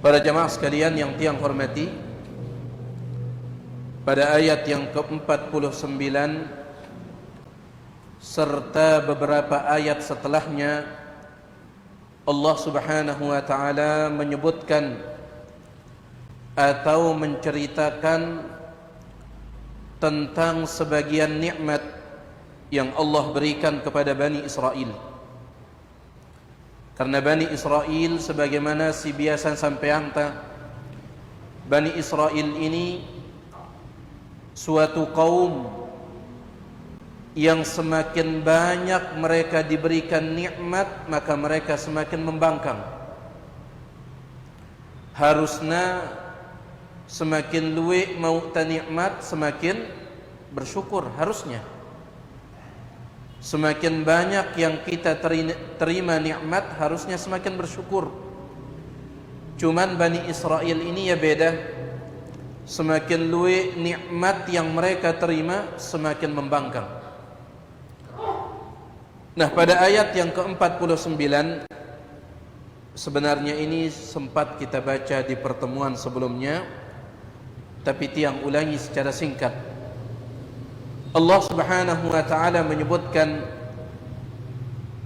Para jamaah sekalian yang tiang hormati, pada ayat yang ke-49 serta beberapa ayat setelahnya, Allah Subhanahu wa taala menyebutkan atau menceritakan tentang sebagian nikmat yang Allah berikan kepada Bani Israel. Karena Bani Israel, sebagaimana si biasa sampai anta, Bani Israel ini suatu kaum yang semakin banyak mereka diberikan nikmat, maka mereka semakin membangkang. Harusnya semakin luwih mau nikmat, semakin bersyukur harusnya. Semakin banyak yang kita terima nikmat, harusnya semakin bersyukur. Cuman Bani Israel ini ya beda. Semakin luwih nikmat yang mereka terima, semakin membangkang. Nah, pada ayat yang ke-49, sebenarnya ini sempat kita baca di pertemuan sebelumnya, tapi tiang ulangi secara singkat. Allah Subhanahu wa taala menyebutkan,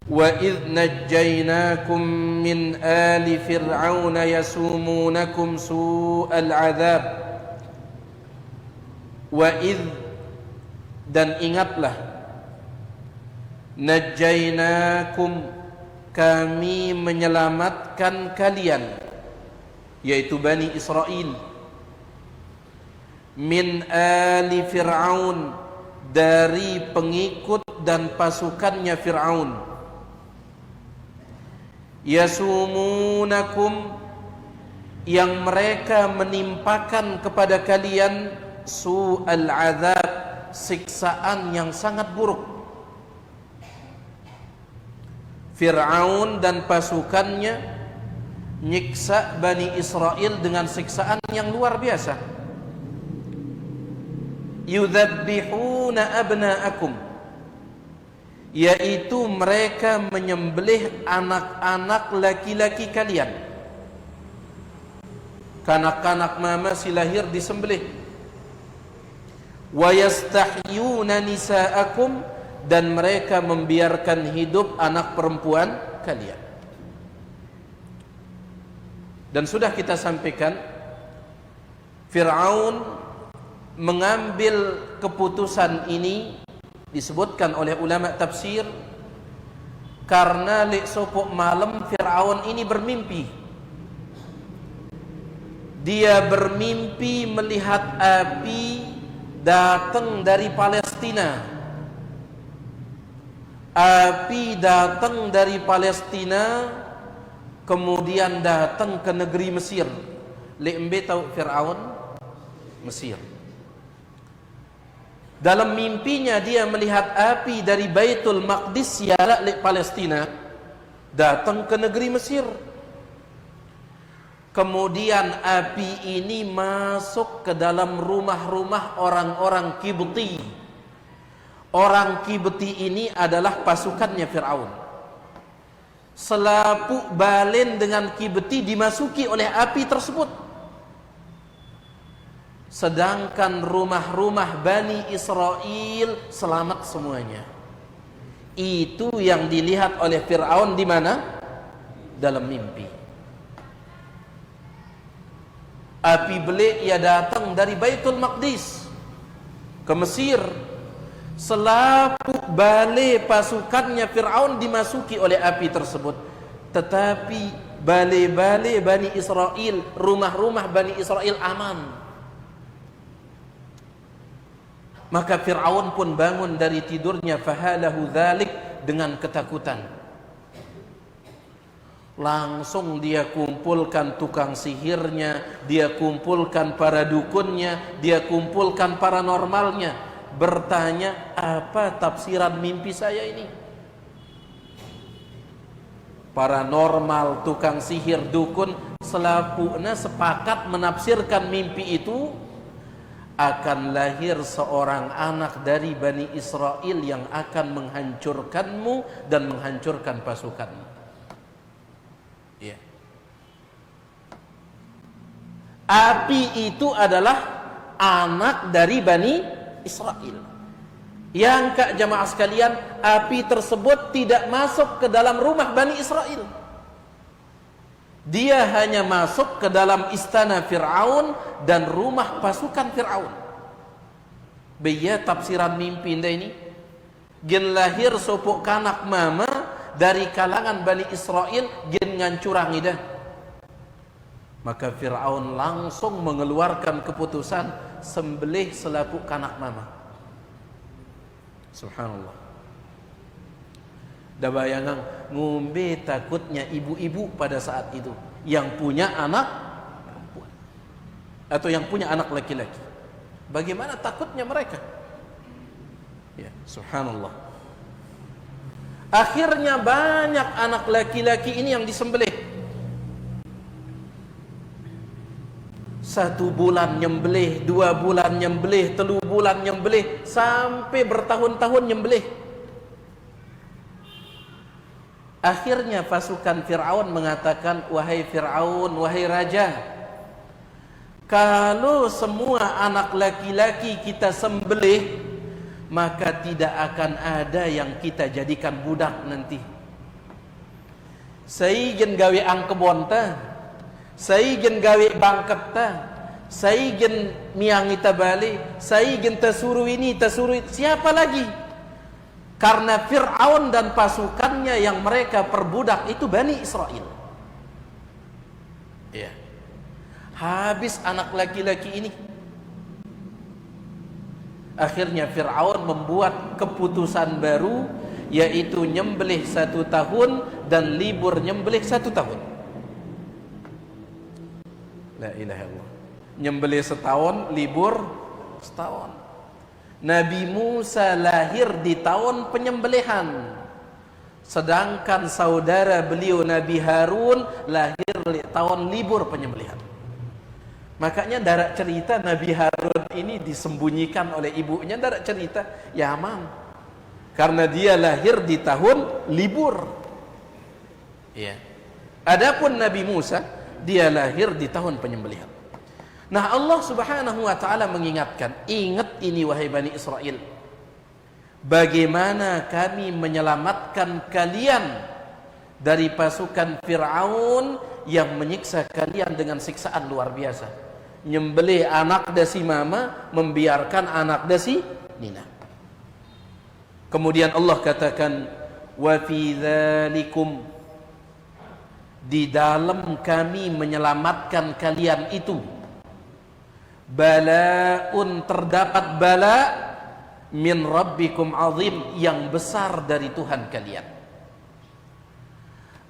wa idh najjaynakum min ali fir'aun yasumunakum su'al 'adzab. Wa idh, dan ingatlah, najjaynakum, kami menyelamatkan kalian, yaitu Bani Israel, min ali fir'aun, dari pengikut dan pasukannya Fir'aun. Yasumunakum, yang mereka menimpakan kepada kalian su'al azab, siksaan yang sangat buruk. Fir'aun dan pasukannya nyiksa Bani Israel dengan siksaan yang luar biasa. Yudzabbihuna abna'akum, yaitu mereka menyembelih anak-anak laki-laki kalian. Kanak-kanak mama si lahir disembelih. Wa yastahyuna nisa'akum, dan mereka membiarkan hidup anak perempuan kalian. Dan sudah kita sampaikan, Fir'aun mengambil keputusan ini disebutkan oleh ulama tafsir karena esok malam Fir'aun ini bermimpi. Dia bermimpi melihat api datang dari Palestina. Api datang dari Palestina, kemudian datang ke negeri Mesir. Lembe tahu Fir'aun? Mesir. Dalam mimpinya dia melihat api dari Baitul Maqdis, ya Palestina, datang ke negeri Mesir. Kemudian api ini masuk ke dalam rumah-rumah orang-orang Kibti. Orang Kibti ini adalah pasukannya Fir'aun. Selaput balen dengan Kibti dimasuki oleh api tersebut. Sedangkan rumah-rumah Bani Israel selamat semuanya. Itu yang dilihat oleh Fir'aun di mana? Dalam mimpi. Api belik ia datang dari Baitul Maqdis ke Mesir. Selaput bale pasukannya Fir'aun dimasuki oleh api tersebut. Tetapi bale-bale Bani Israel, rumah-rumah Bani Israel aman. Maka Fir'aun pun bangun dari tidurnya, fahalahu dzalik, dengan ketakutan. Langsung dia kumpulkan tukang sihirnya, dia kumpulkan para dukunnya, dia kumpulkan paranormalnya, bertanya, apa tafsiran mimpi saya ini? Paranormal, tukang sihir, dukun, selapuna sepakat menafsirkan mimpi itu akan lahir seorang anak dari Bani Israel yang akan menghancurkanmu dan menghancurkan pasukanmu. Ya. Api itu adalah anak dari Bani Israel. Yang kak jamaah sekalian, api tersebut tidak masuk ke dalam rumah Bani Israel. Dia hanya masuk ke dalam istana Fir'aun dan rumah pasukan Fir'aun. Biya tafsiran mimpi ini. Gen lahir sopok kanak mama dari kalangan Bani Israel gen ngancurang ida. Maka Fir'aun langsung mengeluarkan keputusan sembelih selaput kanak mama. Subhanallah. Dah bayangan ngombe takutnya ibu-ibu pada saat itu yang punya anak perempuan atau yang punya anak laki-laki. Bagaimana takutnya mereka? Ya, subhanallah. Akhirnya banyak anak laki-laki ini yang disembelih. 1 bulan nyembelih, 2 bulan nyembelih, 3 bulan nyembelih, sampai bertahun-tahun nyembelih. Akhirnya pasukan Fir'aun mengatakan, wahai Fir'aun, wahai raja, kalau semua anak laki-laki kita sembelih, maka tidak akan ada yang kita jadikan budak nanti. Saigen gawe angkebon ta, saigen gawe bangket ta, saigen miang ita bali, saigen tasuru ini, tasuru itu. Siapa lagi? Karena Fir'aun dan pasukannya yang mereka perbudak itu Bani Israel. Ya. Habis anak laki-laki ini. Akhirnya Fir'aun membuat keputusan baru, yaitu nyembelih 1 tahun dan libur nyembelih 1 tahun. La ilaha illallah. Nyembelih setahun, libur setahun. Nabi Musa lahir di tahun penyembelihan, sedangkan saudara beliau Nabi Harun lahir di tahun libur penyembelihan. Makanya darak cerita Nabi Harun ini disembunyikan oleh ibunya, darak cerita Yaman, karena dia lahir di tahun libur. Ya. Adapun Nabi Musa, dia lahir di tahun penyembelihan. Nah, Allah Subhanahu wa taala mengingatkan, ingat ini wahai Bani Israel, bagaimana kami menyelamatkan kalian dari pasukan Fir'aun yang menyiksa kalian dengan siksaan luar biasa. Nyembelih anak dasi mama, membiarkan anak dasi nina. Kemudian Allah katakan, wa fi dzalikum, di dalam kami menyelamatkan kalian itu, bala'un, terdapat bala, min rabbikum azim, yang besar dari Tuhan kalian.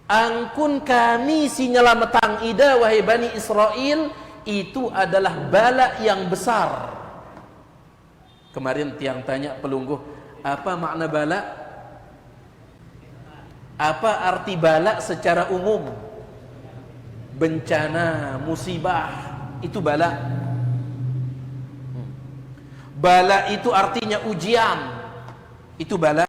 Angkun kami si nyelamatang ida wahai Bani Israel, itu adalah bala yang besar. Kemarin tiang tanya pelungguh, apa makna bala? Apa arti bala secara umum? Bencana, musibah, itu bala. Bala itu artinya ujian, itu bala.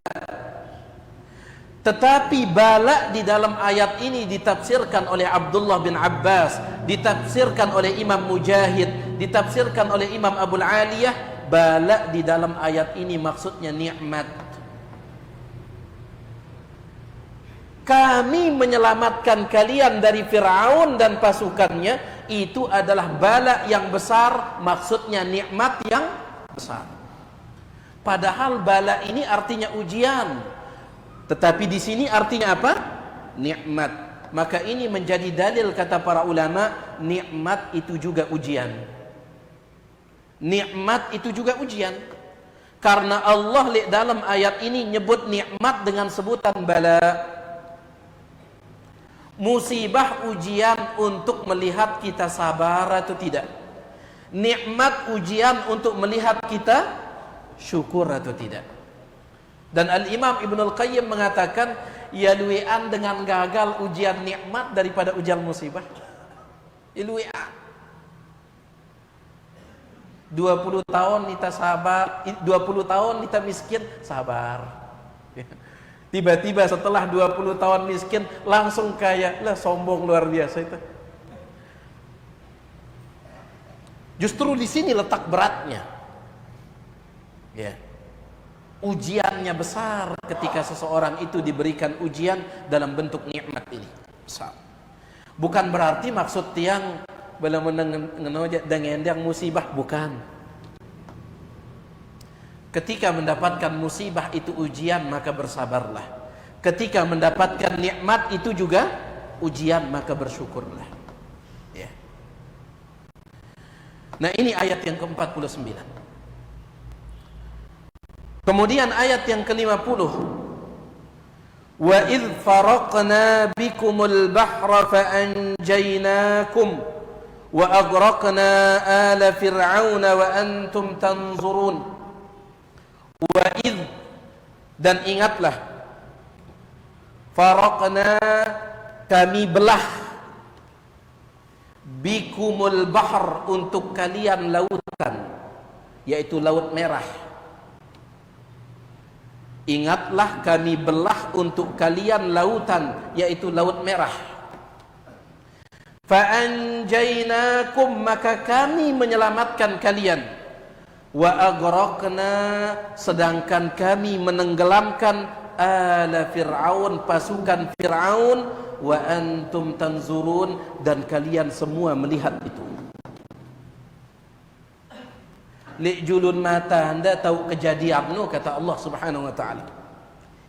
Tetapi bala di dalam ayat ini ditafsirkan oleh Abdullah bin Abbas, ditafsirkan oleh Imam Mujahid, ditafsirkan oleh Imam Abul Aliyah. Bala di dalam ayat ini maksudnya nikmat. Kami menyelamatkan kalian dari Fir'aun dan pasukannya, itu adalah bala yang besar, maksudnya nikmat yang besar. Padahal bala ini artinya ujian, tetapi di sini artinya apa? Nikmat. Maka ini menjadi dalil kata para ulama, nikmat itu juga ujian. Nikmat itu juga ujian. Karena Allah dalam ayat ini nyebut nikmat dengan sebutan bala. Musibah ujian untuk melihat kita sabar atau tidak. Nikmat ujian untuk melihat kita syukur atau tidak. Dan Al-Imam Ibnul Qayyim mengatakan, ya luwean dengan gagal ujian nikmat daripada ujian musibah. Ya luwean. 20 tahun kita sabar, 20 tahun kita miskin, sabar. Tiba-tiba setelah 20 tahun miskin langsung kaya, lah sombong luar biasa itu. Justru di sini letak beratnya. Ya. Ujiannya besar ketika seseorang itu diberikan ujian dalam bentuk nikmat ini. Besar. Bukan berarti maksud tiang bala menengenoja dengan musibah, bukan. Ketika mendapatkan musibah itu ujian, maka bersabarlah. Ketika mendapatkan nikmat itu juga ujian, maka bersyukurlah. Ya. Nah, ini ayat yang ke-49. Kemudian ayat yang ke-50, wa idh faraqna bikumul bahra fa anjaynakum wa aghraqna ala fir'auna wa antum tanzurun. Wa idh, dan ingatlah, faraqna, kami belah, bikumul bahr, untuk kalian lautan, yaitu Laut Merah. Ingatlah, kami belah untuk kalian lautan, yaitu Laut Merah. Fa'anjainakum, maka kami menyelamatkan kalian. Wa aghraqna, sedangkan kami menenggelamkan ala Fir'aun, pasukan Fir'aun. Wa antum tanzurun, dan kalian semua melihat itu. Li'julun mata, anda tahu kejadian nu, kata Allah subhanahu wa ta'ala.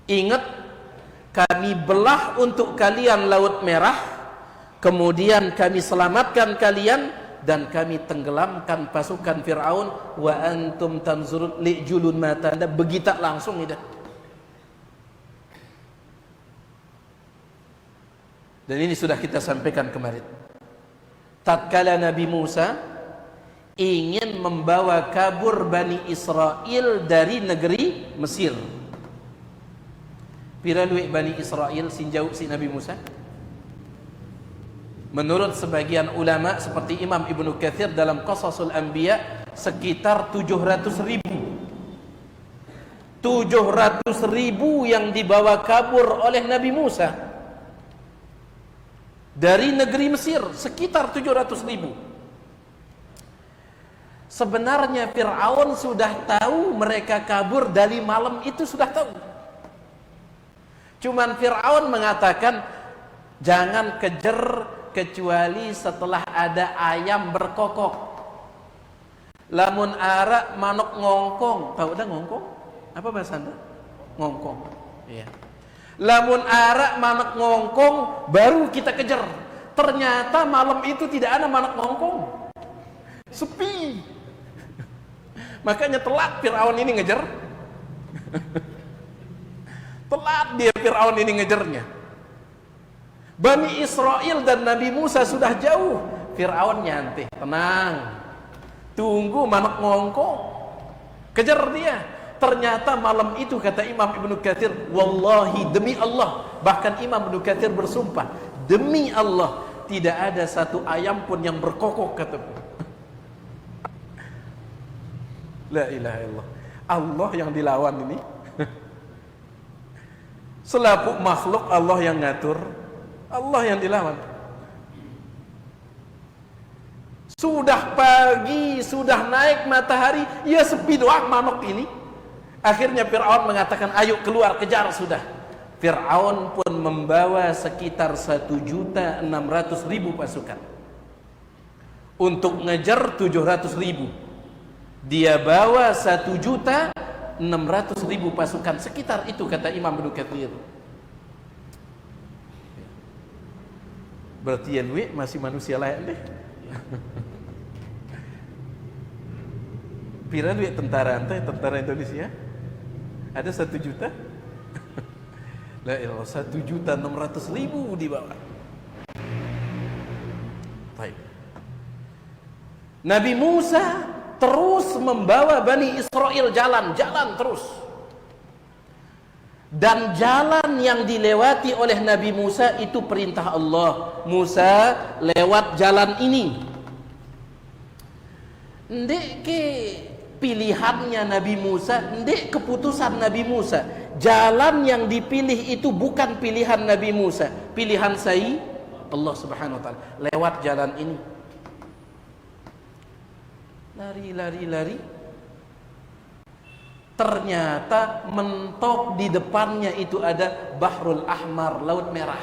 Ingat, kami belah untuk kalian Laut Merah, kemudian kami selamatkan kalian, dan kami tenggelamkan pasukan Fir'aun. Wa antum tanzurun, li'julun mata, anda begitu langsung ini. Dan ini sudah kita sampaikan kemarin. Tatkala Nabi Musa ingin membawa kabur Bani Israel dari negeri Mesir. Piralui Bani Israel sinjau si Nabi Musa? Menurut sebagian ulama seperti Imam Ibnu Katsir dalam Qasasul Anbiya, sekitar 700.000. 700.000 yang dibawa kabur oleh Nabi Musa dari negeri Mesir, sekitar 700.000. Sebenarnya Fir'aun sudah tahu mereka kabur dari malam itu, sudah tahu. Cuman Fir'aun mengatakan, jangan kejar kecuali setelah ada ayam berkokok. Lamun arak manuk ngongkong, tahu dah ngongkong? Apa bahasa Anda? Ngongkong. Iya. Lamun arak manuk ngongkong, baru kita kejar. Ternyata malam itu tidak ada manuk ngongkong. Sepi. Makanya telat Fir'aun ini ngejar. Telat dia Fir'aun ini ngejarnya. Bani Israel dan Nabi Musa sudah jauh. Fir'aun nyantai, tenang, tunggu manuk ngongkong, kejar dia. Ternyata malam itu, kata Imam Ibnu Katsir, wallahi, demi Allah, bahkan Imam Ibnu Katsir bersumpah, demi Allah, tidak ada satu ayam pun yang berkokok, kataku. La ilaha illallah. Allah yang dilawan ini. Selaku makhluk Allah yang ngatur, Allah yang dilawan. Sudah pagi, sudah naik matahari, ya sepi doang manuk ini. Akhirnya Fir'aun mengatakan, ayo keluar, kejar sudah. Fir'aun pun membawa sekitar 1.600.000 pasukan untuk ngejar 700.000. Dia bawa 1.600.000 pasukan, sekitar itu kata Imam Ibnu Katsir. Berarti ya Nwi masih manusia layak deh. Pira duit tentara ante, tentara Indonesia ada 1 juta. La ilah, 1.600.000 dibawa. Baik. Nabi Musa terus membawa Bani Israel jalan terus. Dan jalan yang dilewati oleh Nabi Musa itu perintah Allah. Musa lewat jalan ini. Ndek ke pilihannya Nabi Musa, ndek keputusan Nabi Musa. Jalan yang dipilih itu bukan pilihan Nabi Musa, pilihan saya Allah Subhanahu wa taala. Lewat jalan ini. Lari. Ternyata mentok di depannya itu ada Bahrul Ahmar, Laut Merah.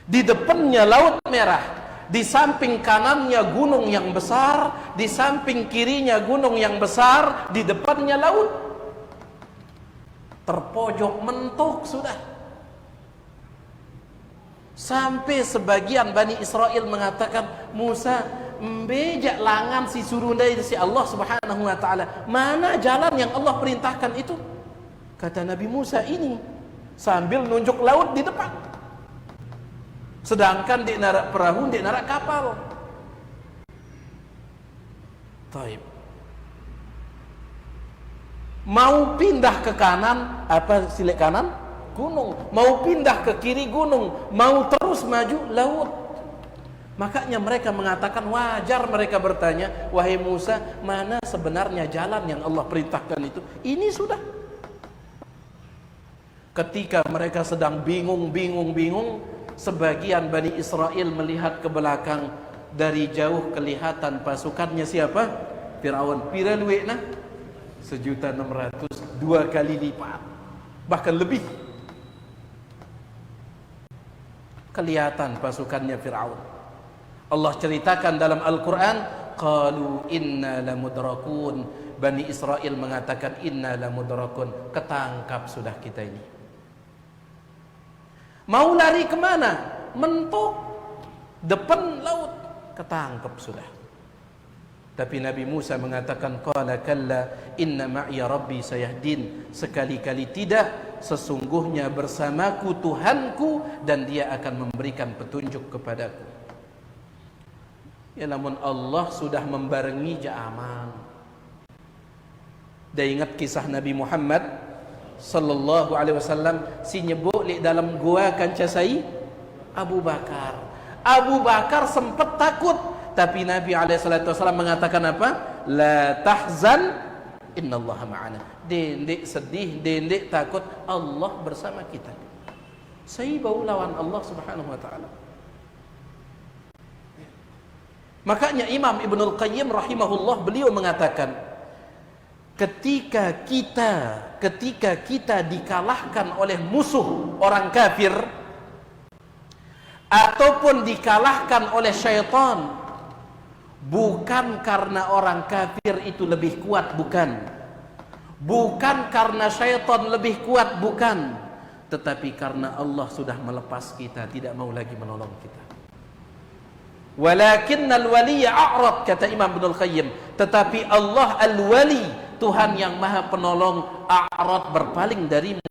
Di depannya Laut Merah, di samping kanannya gunung yang besar, di samping kirinya gunung yang besar, di depannya laut. Terpojok mentok sudah. Sampai sebagian Bani Israel mengatakan, Musa, bejak langan si surundai si Allah Subhanahu wa taala. Mana jalan yang Allah perintahkan itu? Kata Nabi Musa, ini, sambil nunjuk laut di depan. Sedangkan di narak perahu, di narak kapal. Taib. Mau pindah ke kanan, apa silik kanan? Gunung. Mau pindah ke kiri, gunung. Mau terus maju, laut. Makanya mereka mengatakan, wajar mereka bertanya, wahai Musa, mana sebenarnya jalan yang Allah perintahkan itu? Ini sudah. Ketika mereka sedang bingung, sebagian Bani Israel melihat ke belakang. Dari jauh kelihatan pasukannya siapa? Firaun. Pira luwekna? 1.600.000, 2 kali lipat, bahkan lebih. Kelihatan pasukannya Firaun. Allah ceritakan dalam Al-Quran, qalu inna lamudrakun. Bani Israel mengatakan, inna lamudrakun, ketangkap sudah kita ini. Mau lari kemana? Mentok depan laut, ketangkep sudah. Tapi Nabi Musa mengatakan, qala kalla inna ma'iya rabbi sayahdin. Sekali-kali tidak, sesungguhnya bersamaku Tuhanku dan dia akan memberikan petunjuk kepadaku. Ya, namun Allah sudah membarengi aman. Dah ingat kisah Nabi Muhammad sallallahu alaihi wasallam si nyebut li dalam gua kancasai Abu Bakar. Abu Bakar sempat takut, tapi Nabi alaihi salatu wasallam mengatakan apa? La tahzan, innallaha ma'ana. Dendek sedih, dendek takut, Allah bersama kita. Saya bau lawan Allah Subhanahu wa taala. Makanya Imam Ibnul Qayyim rahimahullah, beliau mengatakan, ketika kita dikalahkan oleh musuh orang kafir ataupun dikalahkan oleh syaitan, bukan karena orang kafir itu lebih kuat, bukan karena syaitan lebih kuat, bukan, tetapi karena Allah sudah melepas kita, tidak mau lagi menolong kita. Walakinnal waliya a'rad, kata Imam Ibnul Qayyim, tetapi Allah al-wali, Tuhan yang maha penolong, a'rad, berpaling darimu.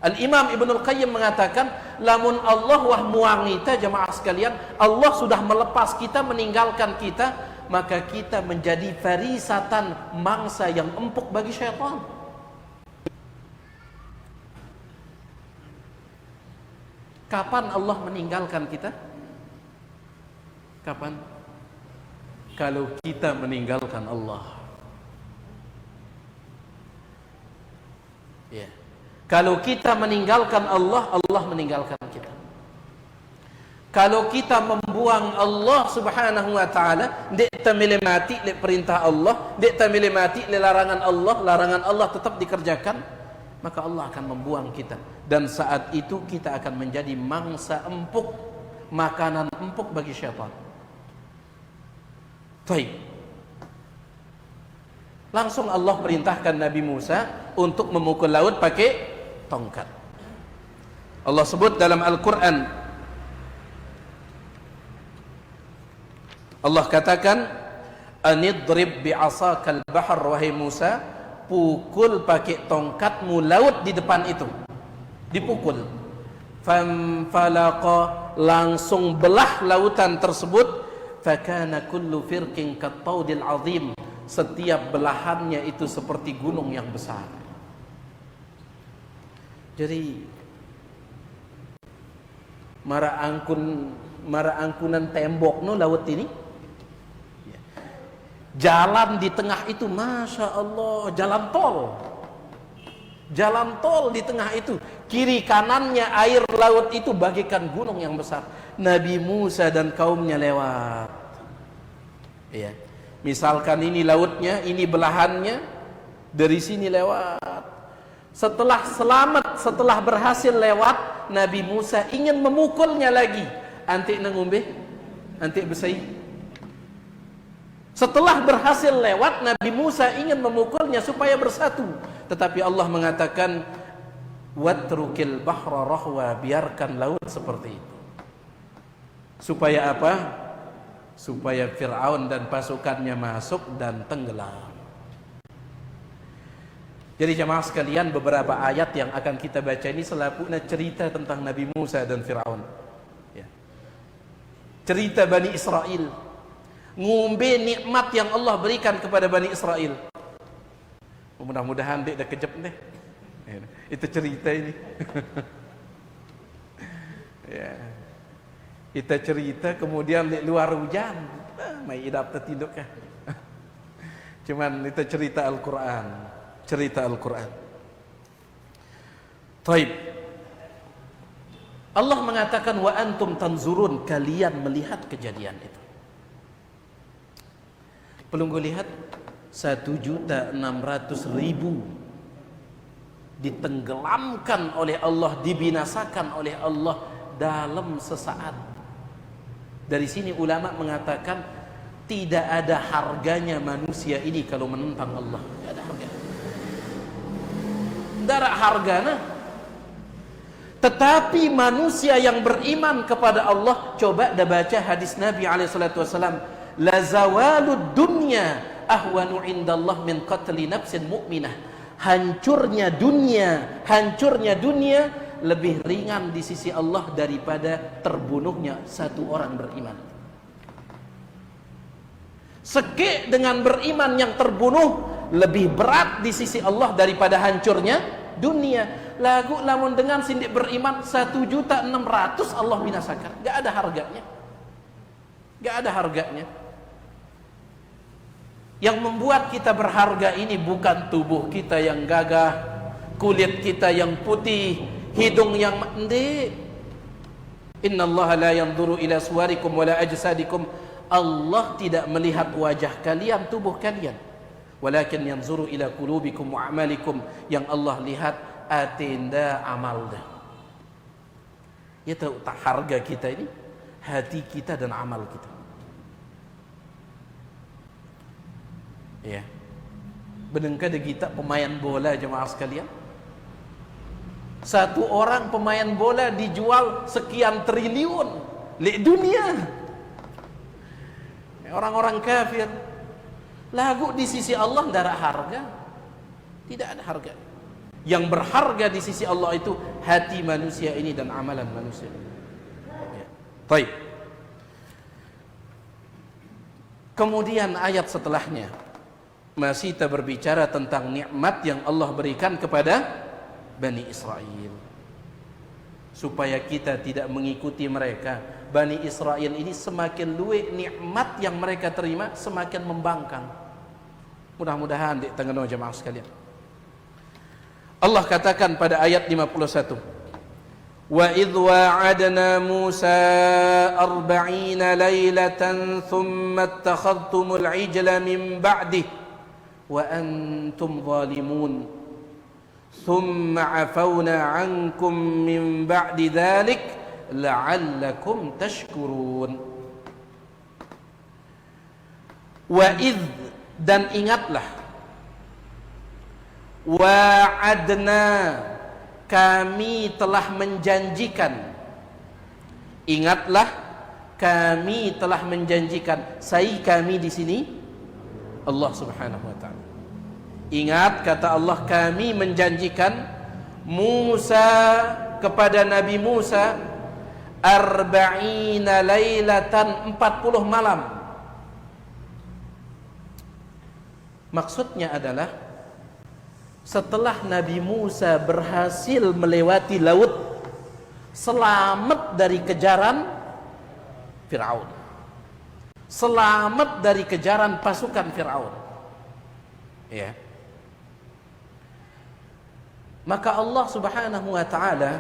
Al-Imam Ibnul Qayyim mengatakan, lamun Allah wah muangita jamaah sekalian, Allah sudah melepas kita, meninggalkan kita, maka kita menjadi farisatan, mangsa yang empuk bagi syaitan. Kapan Allah meninggalkan kita? Kapan? Kalau kita meninggalkan Allah. Ya. Kalau kita meninggalkan Allah, Allah meninggalkan kita. Kalau kita membuang Allah Subhanahu wa taala, dek tamile mati le perintah Allah, dek tamile mati le larangan Allah tetap dikerjakan, maka Allah akan membuang kita. Dan saat itu kita akan menjadi mangsa empuk, makanan empuk bagi syaitan. Baik. Langsung Allah perintahkan Nabi Musa untuk memukul laut pakai tongkat. Allah sebut dalam Al-Quran, Allah katakan, anidrib bi'asakal bahar, wahai Musa, pukul pakai tongkatmu laut di depan itu. Dipukul. Famfalaqa, langsung belah lautan tersebut. Fakana kullu firqin kattaudil azim, setiap belahannya itu seperti gunung yang besar. Jadi mara angkunan tembok no laut ini, jalan di tengah itu, masya Allah, jalan tol. Jalan tol di tengah itu, kiri kanannya air laut itu bagaikan gunung yang besar. Nabi Musa dan kaumnya lewat. Ya. Misalkan ini lautnya, ini belahannya, dari sini lewat. Setelah selamat, setelah berhasil lewat, Nabi Musa ingin memukulnya lagi. Antik nangumbe, antik besai. Setelah berhasil lewat, Nabi Musa ingin memukulnya supaya bersatu. Tetapi Allah mengatakan, watrukil bahra rahwa, biarkan laut seperti itu. Supaya apa? Supaya Fir'aun dan pasukannya masuk dan tenggelam. Jadi jemaah sekalian, beberapa ayat yang akan kita baca ini selaputnya cerita tentang Nabi Musa dan Fir'aun. Ya. Cerita Bani Israel, ngumbe nikmat yang Allah berikan kepada Bani Israel. Mudah-mudahan dek dah kejap deh. Itu cerita ini. Ya. Kita cerita kemudian di luar hujan. Mai idap tertinduk kah? Cuman itu cerita Al-Quran. Cerita Al-Quran. Taib. Allah mengatakan wa antum tanzurun, kalian melihat kejadian itu. Pelunggu lihat 1.600.000 ditenggelamkan oleh Allah, dibinasakan oleh Allah dalam sesaat. Dari sini ulama mengatakan tidak ada harganya manusia ini kalau menentang Allah. Tidak ada harganya. Tidak ada harganya. Tetapi manusia yang beriman kepada Allah, coba dah baca hadis Nabi SAW, la zawalud dunya ahwanu indallah min qatli nafsin mu'minah. Hancurnya dunia lebih ringan di sisi Allah daripada terbunuhnya satu orang beriman. Sekik dengan beriman yang terbunuh lebih berat di sisi Allah daripada hancurnya dunia. Lagu lamun dengan sindik beriman 1.600.000 Allah binasakan. Gak ada harganya. Gak ada harganya. Yang membuat kita berharga ini bukan tubuh kita yang gagah, kulit kita yang putih, hidung yang mendek. Innallaha la yanzuru ila suwarikum wala ajsadikum. Allah tidak melihat wajah kalian, tubuh kalian. Walakin yanzuru ila qulubikum wa a'malikum. Yang Allah lihat atinda amal dah. Ya tahu tak harga kita ini, hati kita dan amal kita. Ya, benengka de kita pemain bola jemaah sekalian. Satu orang pemain bola dijual sekian triliun di dunia. Orang-orang kafir, lagu di sisi Allah tidak ada harga, tidak ada harga. Yang berharga di sisi Allah itu hati manusia ini dan amalan manusia. Ya. Baik. Kemudian ayat setelahnya masih kita berbicara tentang nikmat yang Allah berikan kepada Bani Israel, supaya kita tidak mengikuti mereka. Bani Israel ini semakin luwih nikmat yang mereka terima, semakin membangkang. Mudah-mudahan di tengah jemaah sekalian, Allah katakan pada ayat 51, wa idh wa'adna Musa 40 lailatan thumma attakhadhtumul ijla min ba'dihi wa antum zalimun thumma afawna ankum min ba'di dhalik la'allakum tashkurun. Wa idh, dan ingatlah, wa'adna, kami telah menjanjikan. Ingatlah, kami telah menjanjikan. Saya kami di sini Allah Subhanahu wa taala. Ingat, kata Allah, kami menjanjikan Musa, kepada Nabi Musa 40 lailatan, 40 malam. Maksudnya adalah setelah Nabi Musa berhasil melewati laut, selamat dari kejaran Fir'aun, selamat dari kejaran pasukan Fir'aun, ya. Maka Allah Subhanahu wa taala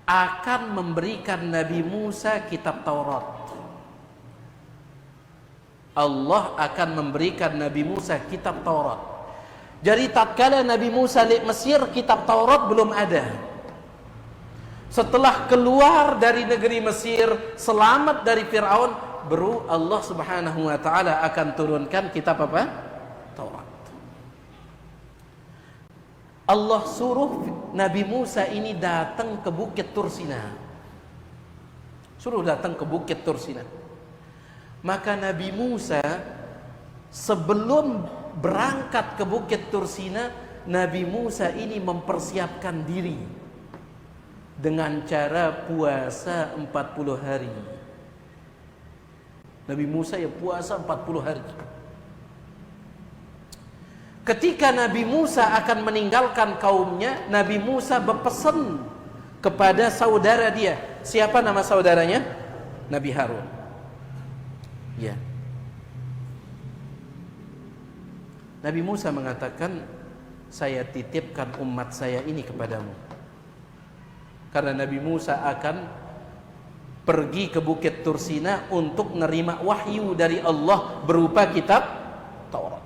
akan memberikan Nabi Musa kitab Taurat. Allah akan memberikan Nabi Musa kitab Taurat. Jadi tatkala Nabi Musa di Mesir, kitab Taurat belum ada. Setelah keluar dari negeri Mesir, selamat dari Firaun, baru Allah Subhanahu wa taala akan turunkan kitab apa? Taurat. Allah suruh Nabi Musa ini datang ke Bukit Tursina. Suruh datang ke Bukit Tursina. Maka Nabi Musa sebelum berangkat ke Bukit Tursina, Nabi Musa ini mempersiapkan diri dengan cara puasa 40 hari. Nabi Musa ya puasa 40 hari. Ketika Nabi Musa akan meninggalkan kaumnya, Nabi Musa berpesan kepada saudara dia. Siapa nama saudaranya? Nabi Harun. Ya. Nabi Musa mengatakan, saya titipkan umat saya ini kepadamu. Karena Nabi Musa akan pergi ke Bukit Tursina untuk menerima wahyu dari Allah berupa kitab Taurat.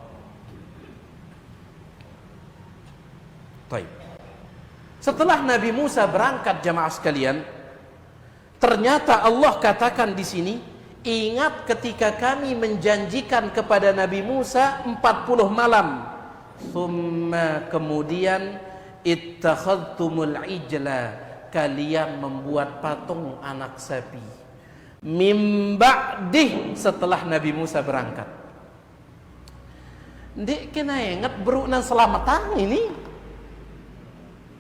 Baik. Setelah Nabi Musa berangkat, jamaah sekalian, ternyata Allah katakan di sini, ingat ketika kami menjanjikan kepada Nabi Musa 40 malam. Thumma kemudian ittakhadtumul ijla, kalian membuat patung anak sapi. Mim ba'dih, setelah Nabi Musa berangkat. Ndek kena ingat berunan selamatan ini.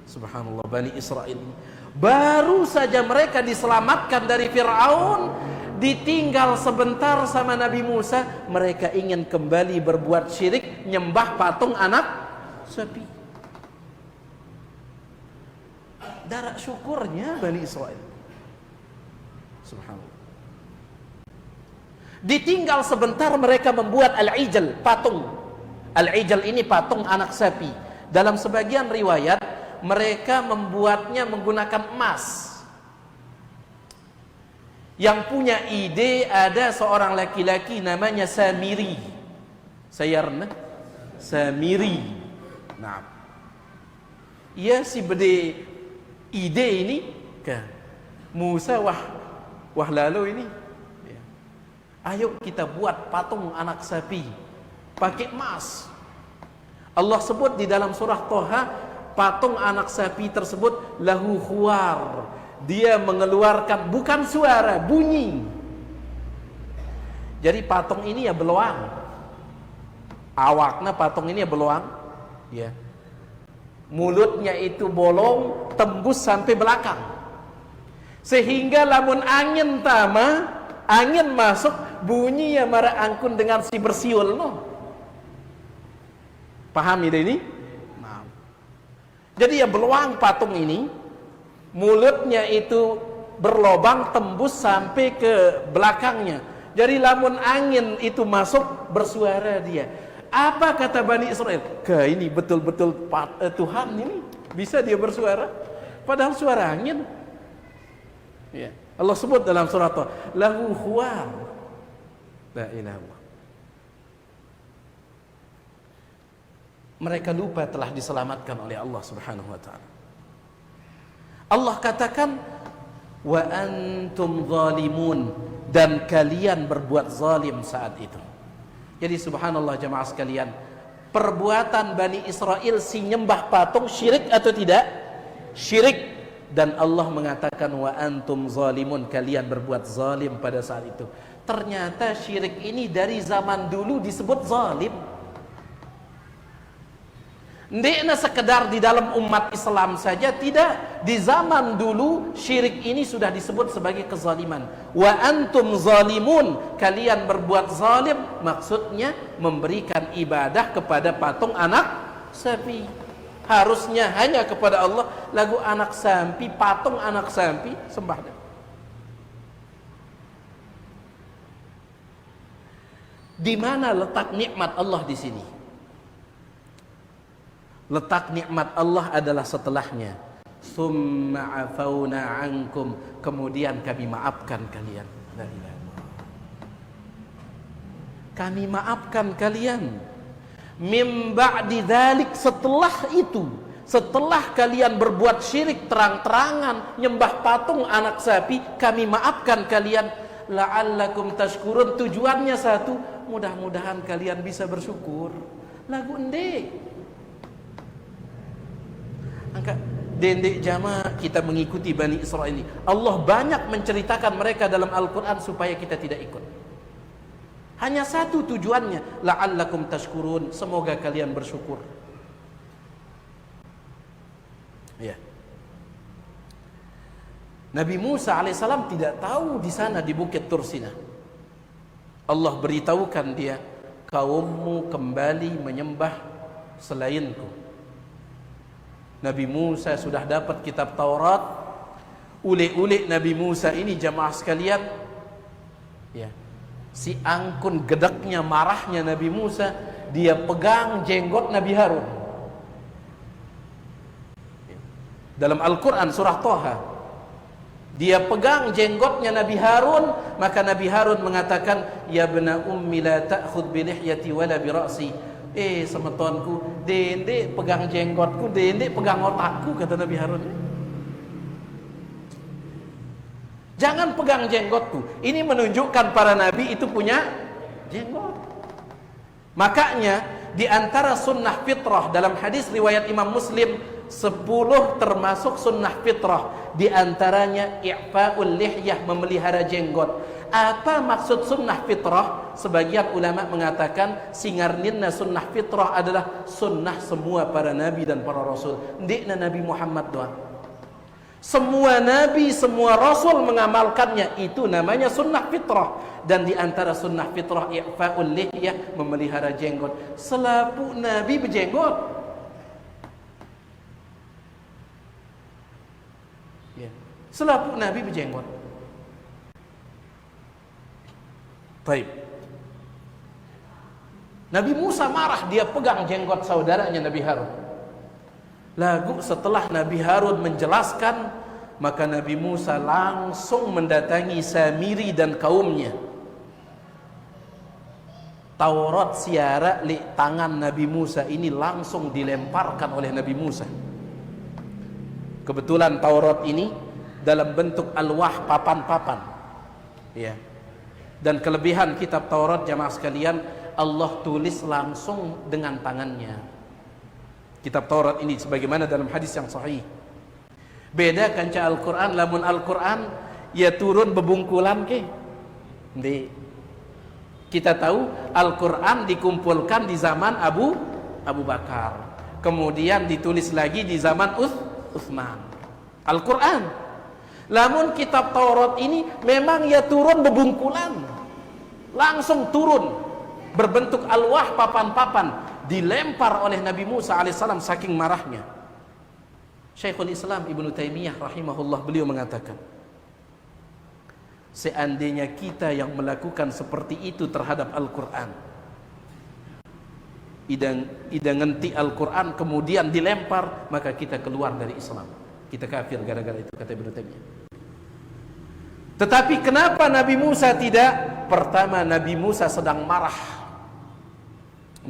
Subhanallah, Bani Israel ini baru saja mereka diselamatkan dari Firaun, ditinggal sebentar sama Nabi Musa, mereka ingin kembali berbuat syirik, nyembah patung anak sapi. Darah syukurnya Bani Israel. Subhanallah. Ditinggal sebentar mereka membuat al-ijal, patung. Al-ijal ini patung anak sapi. Dalam sebagian riwayat mereka membuatnya menggunakan emas. Yang punya ide ada seorang laki-laki namanya Samiri. Sayarna Samiri. Nah, ia si bede ide ini ke Musa, wah lalu ini, ayo kita buat patung anak sapi pakai emas. Allah sebut di dalam surah Toha, patung anak sapi tersebut lahu khuwar, dia mengeluarkan bukan suara, bunyi. Jadi patung ini ya beloang, awaknya patung ini ya beloang, ya. Mulutnya itu bolong, tembus sampai belakang, sehingga lamun angin tama, angin masuk, bunyi ya mara angkun dengan si bersiul no. Paham ini? Nah. Jadi ya beluang patung ini, mulutnya itu berlobang, tembus sampai ke belakangnya. Jadi lamun angin itu masuk, bersuara dia. Apa kata Bani Israel? Ini betul-betul Tuhan ini bisa dia bersuara, padahal suara angin. Ya. Allah sebut dalam surat lahu khuwar. La ilaha illallah. Mereka lupa telah diselamatkan oleh Allah Subhanahu wa taala. Allah katakan wa antum zalimun, dan kalian berbuat zalim saat itu. Jadi subhanallah jemaah sekalian, perbuatan Bani Israel si nyembah patung syirik atau tidak? Syirik. Dan Allah mengatakan wa antum zalimun, kalian berbuat zalim pada saat itu. Ternyata syirik ini dari zaman dulu disebut zalim. Ndekna sekedar di dalam umat Islam saja, tidak. Di zaman dulu syirik ini sudah disebut sebagai kezaliman. Wa antum zalimun, kalian berbuat zalim, maksudnya memberikan ibadah kepada patung anak sapi. Harusnya hanya kepada Allah, lagu anak sapi, patung anak sapi, sembah. Di mana letak nikmat Allah di sini? Letak nikmat Allah adalah setelahnya. Tsumma afauna ankum, kemudian kami maafkan kalian. La ilaha illallah. Kami maafkan kalian. Mim ba'di dzalik, setelah itu, setelah kalian berbuat syirik terang-terangan, nyembah patung anak sapi, kami maafkan kalian. La'allakum tashkurun, tujuannya satu, mudah-mudahan kalian bisa bersyukur. Lagu ende angka dendek jamaah kita mengikuti Bani Israil ini. Allah banyak menceritakan mereka dalam Al-Quran supaya kita tidak ikut. Hanya satu tujuannya, la'allakum tashkurun, semoga kalian bersyukur. Ya. Nabi Musa alaihissalam tidak tahu di sana di Bukit Tursina. Allah beritahukan dia, kaummu kembali menyembah selainku. Nabi Musa sudah dapat kitab Taurat. Ule-ule Nabi Musa ini jamaah sekalian, ya, si angkun gedeknya, marahnya Nabi Musa, dia pegang jenggot Nabi Harun. Dalam Al-Quran surah Toha, dia pegang jenggotnya Nabi Harun, maka Nabi Harun mengatakan, ya bena ummi la ta'khud bi lihyati wala bi ra'si. Semetonku, dendek pegang jenggotku, dendek pegang otakku, kata Nabi Harun. Jangan pegang jenggotku. Ini menunjukkan para nabi itu punya jenggot. Makanya di antara sunnah fitrah dalam hadis riwayat Imam Muslim, 10 termasuk sunnah fitrah, di antaranya i'fa'ul lihyah, memelihara jenggot. Apa maksud sunnah fitrah? Sebagian ulama mengatakan singarninna sunnah fitrah adalah sunnah semua para nabi dan para rasul. Ndikna Nabi Muhammad doang. Semua nabi, semua rasul mengamalkannya, itu namanya sunnah fitrah. Dan di antara sunnah fitrah i'fa'ul lihyah, memelihara jenggot. Selapu nabi berjenggot. Ya. Selapu nabi berjenggot. Baik. Nabi Musa marah, dia pegang jenggot saudaranya Nabi Harun. Lalu setelah Nabi Harun menjelaskan, maka Nabi Musa langsung mendatangi Samiri dan kaumnya. Taurat siara li tangan Nabi Musa ini langsung dilemparkan oleh Nabi Musa. Kebetulan Taurat ini dalam bentuk alwah, papan-papan. Ya. Dan kelebihan kitab Taurat jamaah sekalian, Allah tulis langsung dengan tangannya. Kitab Taurat ini sebagaimana dalam hadis yang sahih. Beda kanca Al-Quran, lamun Al-Quran ya turun bebungkulan ke. Ndi. Kita tahu Al-Quran dikumpulkan di zaman Abu Bakar. Kemudian ditulis lagi di zaman Utsman. Al-Quran. Lamun kitab Taurat ini memang ya turun bebungkulan. Langsung turun berbentuk alwah, papan-papan, dilempar oleh Nabi Musa alaihissalam saking marahnya. Syekhul Islam Ibnu Taimiyah rahimahullah, beliau mengatakan, seandainya kita yang melakukan seperti itu terhadap Al-Quran, idang ngenti Al-Quran kemudian dilempar, maka kita keluar dari Islam, kita kafir gara-gara itu, kata Ibnu Taimiyah. Tetapi kenapa Nabi Musa tidak? Pertama, Nabi Musa sedang marah,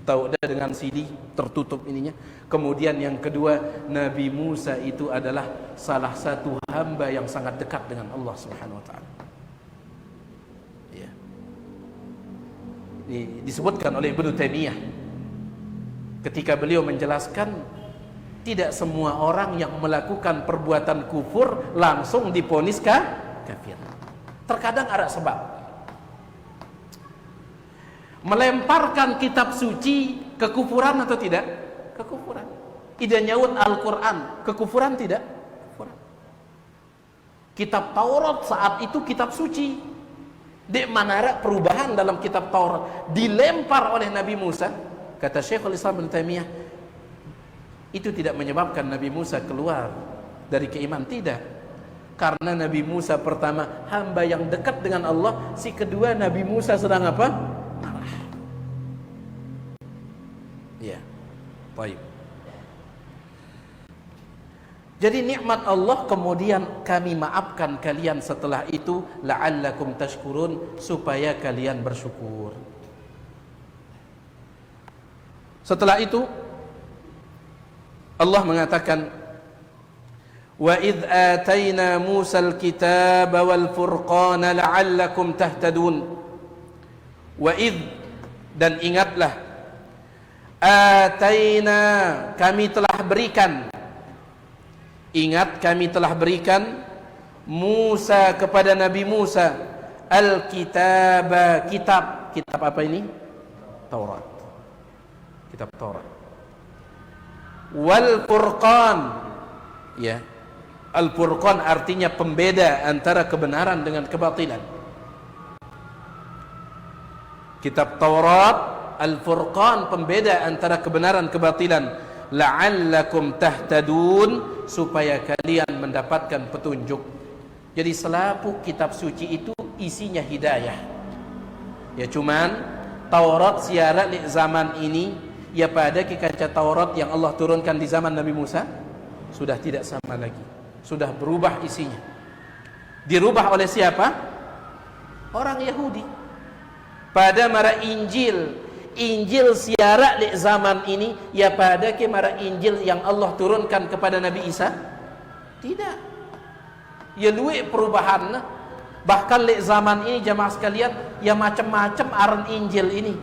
tahu ada dengan CD tertutup ininya. Kemudian yang kedua, Nabi Musa itu adalah salah satu hamba yang sangat dekat dengan Allah Subhanahu wa taala. Ya. Disebutkan oleh Ibnu Taimiyah ketika beliau menjelaskan, tidak semua orang yang melakukan perbuatan kufur langsung divonis kafir. Terkadang ada sebab. Melemparkan kitab suci kekufuran atau tidak? Kekufuran. Ida nyaut Al-Quran kekufuran tidak? Kekufuran. Kitab Taurat saat itu kitab suci. Dek manara perubahan dalam kitab Taurat dilempar oleh Nabi Musa. Kata Syekhul Islam Ibnu Taimiyah, itu tidak menyebabkan Nabi Musa keluar dari keimanan, tidak. Karena Nabi Musa pertama hamba yang dekat dengan Allah, si kedua Nabi Musa sedang apa? Marah. Ya, baik. Jadi nikmat Allah kemudian kami maafkan kalian setelah itu, la'allakum tashkurun, supaya kalian bersyukur. Setelah itu Allah mengatakan, wa idh atayna Musal kitaba wal furqana la'allakum tahtadun. Wa idh, dan ingatlah, atayna, kami telah berikan, ingat kami telah berikan Musa, kepada Nabi Musa, al-kitaba, kitab. Kitab apa ini? Taurat. Kitab Taurat. Wal furqan, ya. Al-furqan artinya pembeda antara kebenaran dengan kebatilan. Kitab Taurat, Al-Furqan, pembeda antara kebenaran kebatilan. La'allakum tahtadun, supaya kalian mendapatkan petunjuk. Jadi selaput kitab suci itu isinya hidayah. Ya cuman Taurat siarat di zaman ini, ya pada kaca Taurat yang Allah turunkan di zaman Nabi Musa sudah tidak sama lagi. Sudah berubah isinya. Dirubah oleh siapa? Orang Yahudi. Pada mara Injil siarat di zaman ini, ya pada ke mara Injil yang Allah turunkan kepada Nabi Isa? Tidak. Ya luwe perubahan. Bahkan di zaman ini jamaah sekalian, ya macam-macam aran Injil ini.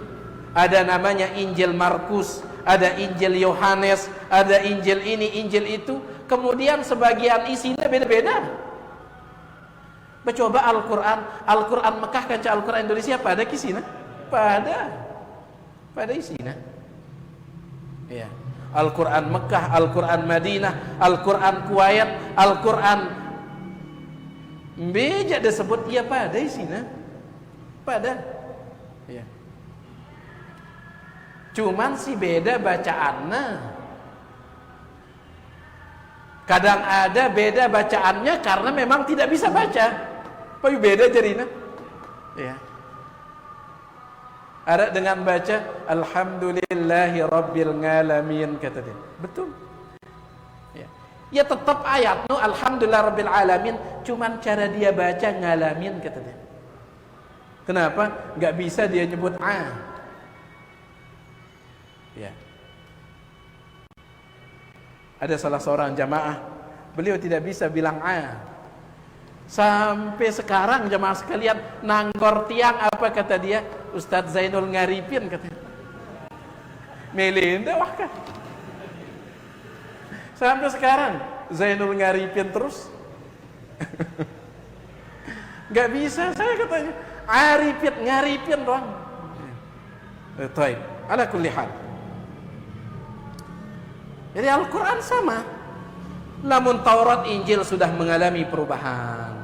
Ada namanya Injil Markus, ada Injil Yohanes, ada Injil ini, Injil itu. Kemudian sebagian isinya beda-beda. Coba Al-Quran Mekah kaca Al-Quran Indonesia pada kisina, pada isinya. Ya. Al-Quran Mekah, Al-Quran Madinah, Al-Quran Kuwait, Al-Quran beja disebut, ya pada isinya, pada. Ya. Cuman si beda bacaannya. Kadang ada beda bacaannya karena memang tidak bisa baca. Tapi beda jadinya. Ya. Ada dengan baca Alhamdulillahi Rabbil Alamin, kata dia. Betul. Ya, ya tetap ayat no Alhamdulillah Rabbil Alamin, cuman cara dia baca ngalamin, kata dia. Kenapa? Gak bisa dia nyebut Ya. Ada salah seorang jamaah, beliau tidak bisa bilang sampai sekarang jamaah sekalian, nanggor tiang apa kata dia? Ustadz Zainul Ngaripin, katanya. Melinda wah kan. Sampai sekarang Zainul Ngaripin terus. Gak bisa saya katanya. Ngaripin doang. Taib. Ala kulli hal. Jadi Al-Quran sama. Namun Taurat Injil sudah mengalami perubahan.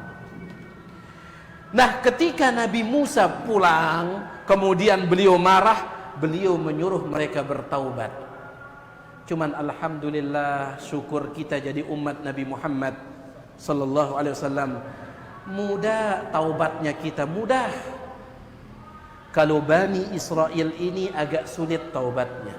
Nah ketika Nabi Musa pulang, kemudian beliau marah, beliau menyuruh mereka bertaubat. Cuman alhamdulillah, syukur kita jadi umat Nabi Muhammad sallallahu alaihi wasallam, mudah taubatnya kita, mudah. Kalau Bani Israel ini agak sulit taubatnya.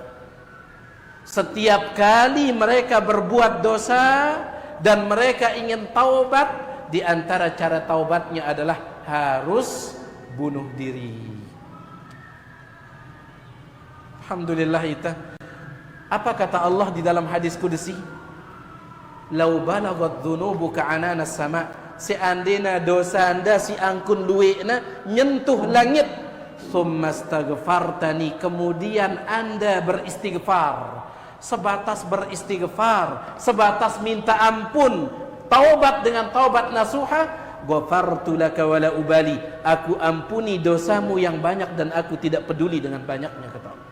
Setiap kali mereka berbuat dosa dan mereka ingin taubat, di antara cara taubatnya adalah harus bunuh diri. Alhamdulillah itu. Apa kata Allah di dalam hadis qudsi? Lau balagat dhunubu ka'ananas sama, seandainya dosa anda si angkun luwekna nyentuh langit, summa astaghfartani, kemudian anda beristighfar, sebatas beristighfar, sebatas minta ampun, taubat dengan taubat nasuha, ghafartu laka wala ubali, aku ampuni dosamu yang banyak dan aku tidak peduli dengan banyaknya, kata Allah.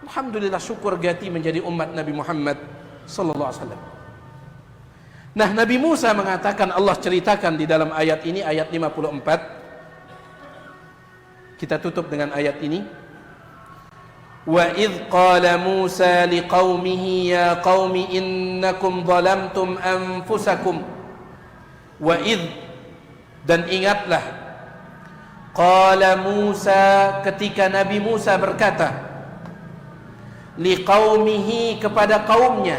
Alhamdulillah, syukur gati menjadi umat Nabi Muhammad sallallahu alaihi wasallam. Nah, Nabi Musa mengatakan, Allah ceritakan di dalam ayat ini, ayat 54. Kita tutup dengan ayat ini. Wa idh qala Musa liqaumihi ya qaumi innakum zalamtum anfusakum. Wa idh, dan ingatlah, qala Musa, ketika Nabi Musa berkata, liqaumihi, kepada kaumnya.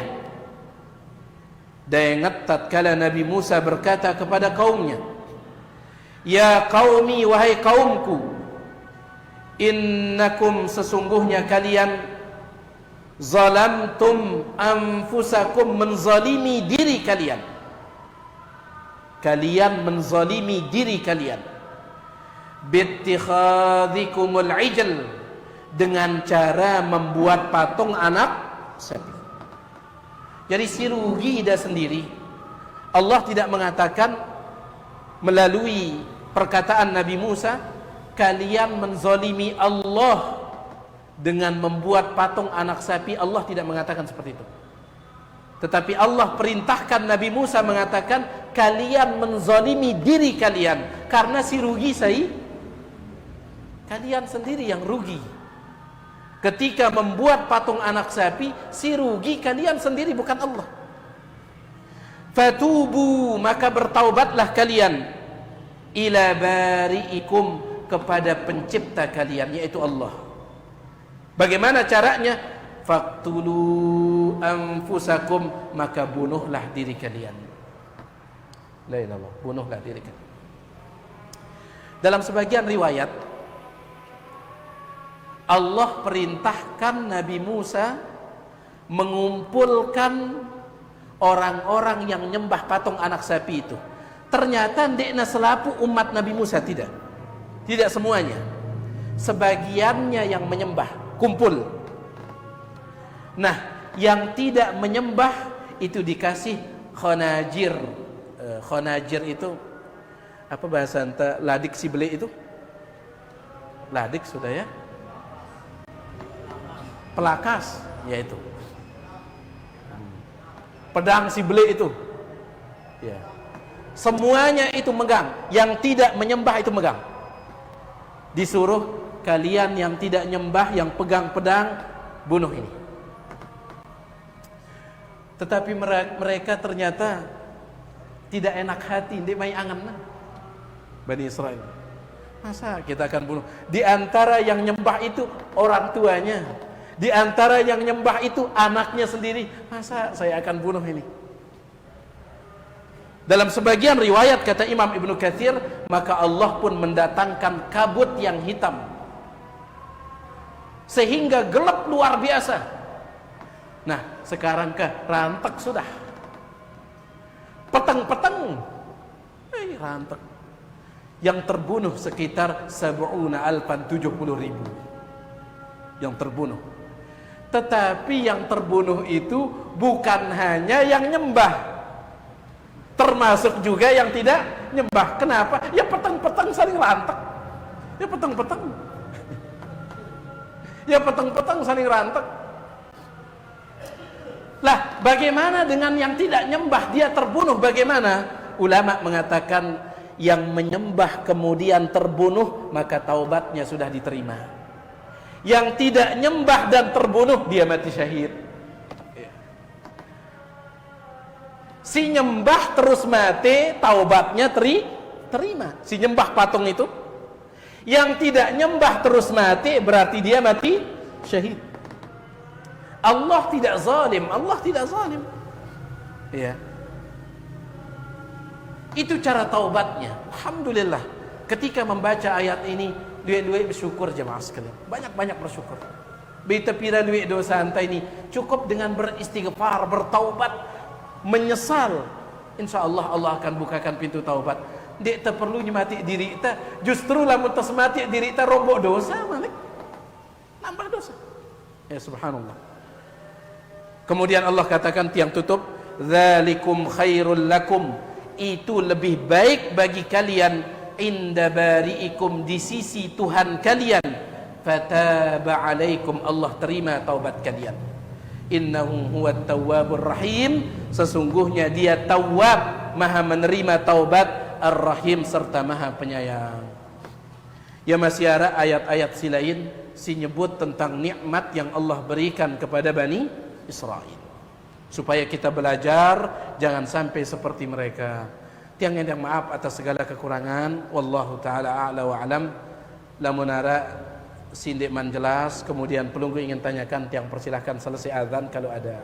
Dan ingat tatkala Nabi Musa berkata kepada kaumnya, "Ya qaumi, wahai kaumku, innakum sesungguhnya kalian zalamtum anfusakum menzalimi diri kalian. Kalian menzalimi diri kalian bittikhadhikumul ijl, dengan cara membuat patung anak sapi." Jadi si rugi dah sendiri. Allah tidak mengatakan melalui perkataan Nabi Musa, kalian menzalimi Allah dengan membuat patung anak sapi. Allah tidak mengatakan seperti itu. Tetapi Allah perintahkan Nabi Musa mengatakan, kalian menzalimi diri kalian. Karena si rugi kalian sendiri yang rugi. Ketika membuat patung anak sapi, si rugi kalian sendiri, bukan Allah. Fatubu, maka bertaubatlah kalian, ila bari'ikum, kepada pencipta kalian, yaitu Allah. Bagaimana caranya? Faqtulu anfusakum, maka bunuhlah diri kalian. La ilaha illallah, bunuhlah diri kalian. Dalam sebagian riwayat, Allah perintahkan Nabi Musa mengumpulkan orang-orang yang nyembah patung anak sapi itu. Ternyata ndekna selapu umat Nabi Musa, tidak semuanya. Sebagiannya yang menyembah kumpul. Nah, yang tidak menyembah itu dikasih khonajir. Khonajir itu apa bahasa anta? Ladik sibele itu? Ladik sudah ya? Pelakas, yaitu pedang sibele itu. Ya. Semuanya itu megang. Yang tidak menyembah itu megang. Disuruh, kalian yang tidak nyembah, yang pegang pedang, bunuh ini. Tetapi mereka ternyata tidak enak hati, ndek mai angan Bani Israel. Masa kita akan bunuh? Di antara yang nyembah itu orang tuanya, di antara yang nyembah itu anaknya sendiri. Masa saya akan bunuh ini? Dalam sebagian riwayat kata Imam Ibnu Katsir, maka Allah pun mendatangkan kabut yang hitam sehingga gelap luar biasa. Nah, sekarang rantek sudah. Petang-petang rantek. Yang terbunuh sekitar 70.000 yang terbunuh. Tetapi yang terbunuh itu bukan hanya yang nyembah, termasuk juga yang tidak nyembah. Kenapa? Ya petang-petang saling rantek. Ya petang-petang. Ya petang-petang saling rantek. Lah, bagaimana dengan yang tidak nyembah, dia terbunuh, bagaimana? Ulama mengatakan yang menyembah kemudian terbunuh, maka taubatnya sudah diterima. Yang tidak nyembah dan terbunuh, dia mati syahid. Si nyembah terus mati, taubatnya terima. Si nyembah patung itu. Yang tidak nyembah terus mati, berarti dia mati syahid. Allah tidak zalim. Allah tidak zalim. Ya. Itu cara taubatnya. Alhamdulillah. Ketika membaca ayat ini, duit-duit bersyukur jemaah sekalian. Banyak-banyak bersyukur. Beta pira duit dosa anta ini cukup dengan beristighfar, bertaubat, menyesal. Insya Allah Allah akan bukakan pintu taubat. Dek tak perlu mati diri kita. Justru lamun tas mati diri kita rombok dosa, malik. Nambah dosa. Ya subhanallah. Kemudian Allah katakan tiang tutup, "Dzalikum khairul lakum." Itu lebih baik bagi kalian inda bari'ikum, di sisi Tuhan kalian. Fataba alaikum, Allah terima taubat kalian. Innahu huwat tawwabur rahim, sesungguhnya dia tawwab, maha menerima taubat, ar-rahim, serta maha penyayang. Ya masih ada ayat-ayat si lain si nyebut tentang nikmat yang Allah berikan kepada Bani Israel, supaya kita belajar jangan sampai seperti mereka. Tiang yang maaf atas segala kekurangan. Wallahu taala a'la wa alam. Lamunara sindik man jelas, kemudian pelunggu ingin tanyakan, tiang persilahkan selesai azan kalau ada.